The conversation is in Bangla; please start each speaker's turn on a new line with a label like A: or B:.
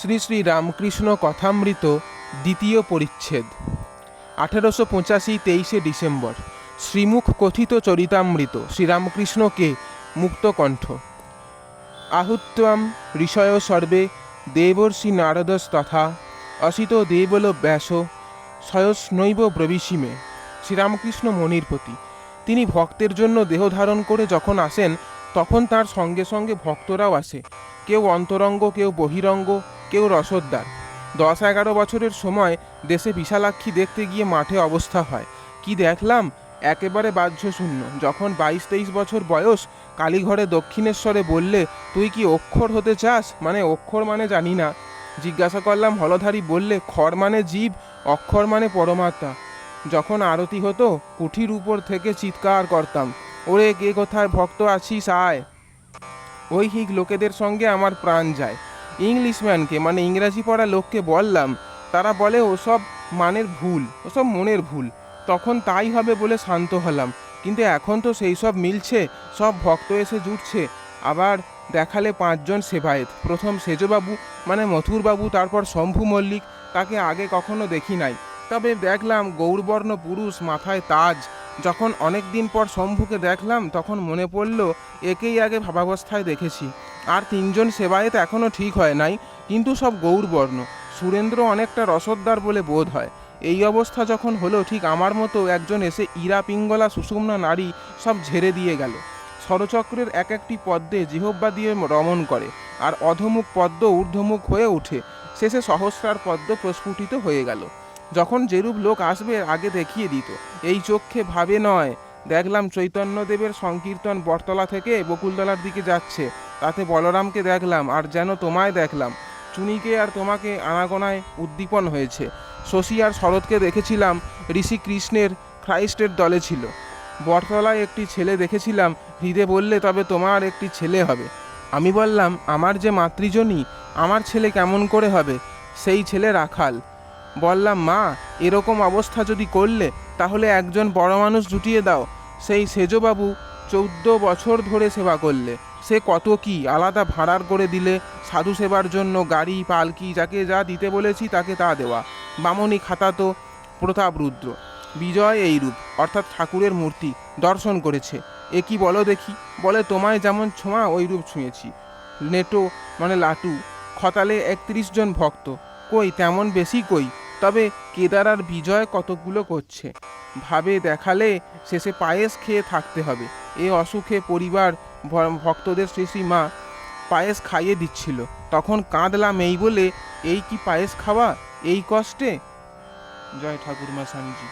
A: শ্রী শ্রী রামকৃষ্ণ কথামৃত দ্বিতীয় পরিচ্ছেদ 1885 23শে ডিসেম্বর। শ্রীমুখ কথিত চরিতামৃত শ্রীরামকৃষ্ণকে মুক্তকণ্ঠ। আহুত্বাম ঋষয় সর্বে দেবর্ষি নারদস্তথা অসিত দেবল ব্যাস সয়স্নৈব ব্রবিষিমে। শ্রীরামকৃষ্ণ মনির প্রতি। তিনি ভক্তের জন্য দেহ ধারণ করে যখন আসেন তখন তার সঙ্গে সঙ্গে ভক্তরাও আসে, কেউ অন্তরঙ্গ, কেউ বহিরঙ্গ, কেউ রসদদার। 10-11 বছরের সময় দেশে বিশালাক্ষী দেখতে গিয়ে মাঠে অবস্থা হয়। কি দেখলাম, একেবারে বাহ্যশূন্য। যখন 22-23 বছর বয়স, কালীঘরে দক্ষিণেশ্বরে বললে, তুই কি অক্ষর হতে চাস? মানে অক্ষর মানে জানি না। জিজ্ঞাসা করলাম, হলধারী বললে, খর মানে জীব, অক্ষর মানে পরমাত্মা। যখন আরতি হতো কুঠির উপর থেকে চিৎকার করতাম, ওরে কে কোথায় ভক্ত আছিস আয়। ঐহিক লোকেদের সঙ্গে আমার প্রাণ যায়। ইংলিশম্যানকে মানে ইংরাজি পড়া লোককে বললাম, তারা বলে ওসব মানের ভুল, ওসব মনের ভুল। তখন তাই হবে বলে শান্ত হলাম। কিন্তু এখন তো সেই সব মিলছে, সব ভক্ত এসে জুটছে। আবার দেখালে 5 জন সেবায়েত। প্রথম সেজবাবু মানে মথুরবাবু, তারপর শম্ভু মল্লিক, তাকে আগে কখনো দেখি নাই। তবে দেখলাম গৌরবর্ণ পুরুষ, মাথায় তাজ। যখন অনেক দিন পর শম্ভুকে দেখলাম তখন মনে পড়ল একেই আগে ভাবাবস্থায় দেখেছি। আর 3 জন সেবায়েত এখনও ঠিক হয় নাই, কিন্তু সব গৌরবর্ণ। সুরেন্দ্র অনেকটা রসদদার বলে বোধ হয়। এই অবস্থা যখন হলো, ঠিক আমার মতো একজন এসে ইরা পিঙ্গলা সুষুম্না নারী সব ঝেড়ে দিয়ে গেল। স্বরচক্রের এক একটি পদ্মে জিহ্বা দিয়ে রমণ করে, আর অধমুখ পদ্ম ঊর্ধ্বমুখ হয়ে ওঠে। শেষে সহস্রার পদ্ম প্রস্ফুটিত হয়ে গেল। যখন যেরূপ লোক আসবে আগে দেখিয়ে দিত, এই চক্ষে ভাবে নয়। দেখলাম চৈতন্যদেবের সংকীর্তন বটতলা থেকে বকুলতলার দিকে যাচ্ছে, তাতে বলরামকে দেখলাম, আর যেন তোমায় দেখলাম। চুনিকে আর তোমাকে আনাগোনায় উদ্দীপন হয়েছে। শশী আর শরৎকে দেখেছিলাম ঋষি কৃষ্ণের খ্রাইস্টের দলে ছিল। বটতলায় একটি ছেলে দেখেছিলাম, হৃদে বললে, তবে তোমার একটি ছেলে হবে। আমি বললাম, আমার যে মাতৃজনী, আমার ছেলে কেমন করে হবে? সেই ছেলে রাখাল। বললাম, মা, এরকম অবস্থা যদি করলে, তাহলে একজন বড় মানুষ জুটিয়ে দাও। সেই সেজবাবু 14 বছর ধরে সেবা করলে, সে কত কি আলাদা ভাড়ার করে দিলে। সাধু সেবার জন্য গাড়ি, পালকি, যাকে যা দিতে বলেছি তাকে তা দেওয়া। বামনী খাতাতো প্রতাপ রুদ্র। বিজয় এইরূপ, অর্থাৎ ঠাকুরের মূর্তি দর্শন করেছে। এ কি বলো দেখি? বলে, তোমায় যেমন ছোঁয়া ওইরূপ ছুঁয়েছি। নেটো মানে লাটু, খতালে 31 জন ভক্ত। কই তেমন বেশি কই, তবে কেদার আর বিজয় কতকগুলো করছে। ভাবে দেখালে শেষে পায়েস খেয়ে থাকতে হবে। এ অসুখে পরিবার ভক্তদের শ্রী মা পায়েস খাইয়ে দিচ্ছিল। তখন কাঁদলাম এই বলে, এই কি পায়েস খাওয়া এই কষ্টে। জয় ঠাকুরমা স্বামীজি।